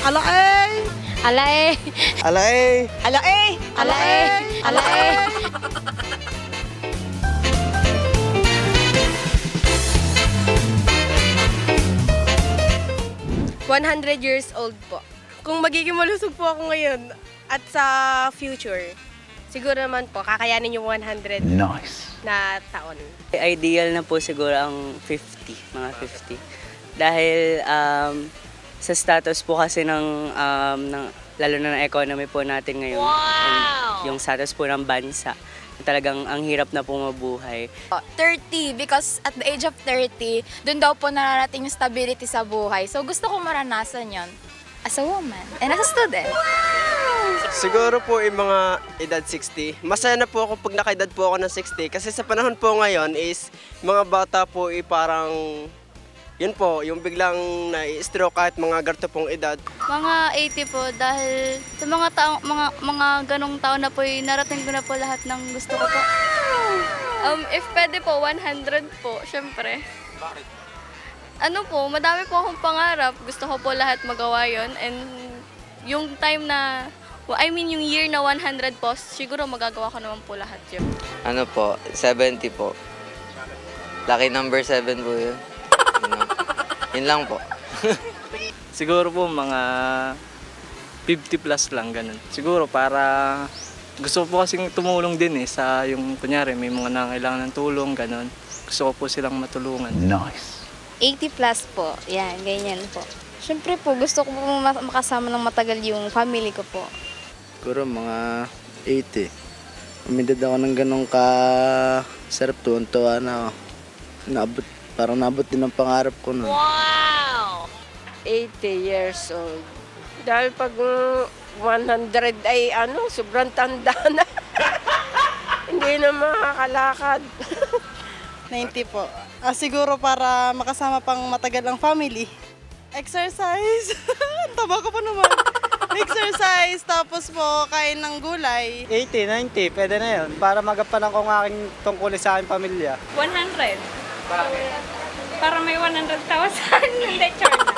Ala eh! Ala eh! Ala eh! Ala eh! Ala eh! Ala eh! 100 years old po. Kung magiging malusog po ako ngayon at sa future, siguro naman po, kakayanin yung 100 na taon. Ideal na po siguro ang 50, mga 50. Dahil sa status po kasi lalo na ng economy po natin ngayon, and yung status po ng bansa, talagang ang hirap na po mabuhay. 30, because at the age of 30, dun daw po nararating yung stability sa buhay. So gusto ko maranasan yon as a woman and as a student. Siguro po yung mga edad 60. Masaya na po ako pag nakaedad po ako ng 60 kasi sa panahon po ngayon is mga bata po parang yun po, yung biglang na-stroke kahit mga ganito pong edad. Mga 80 po dahil sa mga ganong taon na po narating ko na po lahat ng gusto ko po. If pwede po 100 po, syempre. Bakit? Ano po, madami po akong pangarap. Gusto ko po lahat magawa yon, and yung time na yung year na 100 po, siguro magagawa ko naman po lahat yun. Ano po, 70 po. Lucky number 7 po yun. Yun lang po. Siguro po mga 50 plus lang ganun. Siguro para gusto ko po kasing tumulong din sa yung kunyari may mga nangailangan ng tulong ganun. Gusto ko po silang matulungan. Nice. 80 plus po, yan, ganyan po. Siyempre po, gusto ko po makasama ng matagal yung family ko po. Siguro mga 80. Umidad ako ng ganun ka sarap tuwan-tuwa na parang nabot din ang pangarap ko nun. Wow! 80 years old. Dahil pag 100 ay sobrang tanda na. Hindi na makakalakad. 90 po. Siguro para makasama pang matagal ang family. Exercise. Taba ko pa naman. Exercise, tapos po kain ng gulay. 80, 90, pwede na yun. Para magampanan ko ang aking tungkulin sa aking pamilya. 100. Para may 100,000 hindi charge.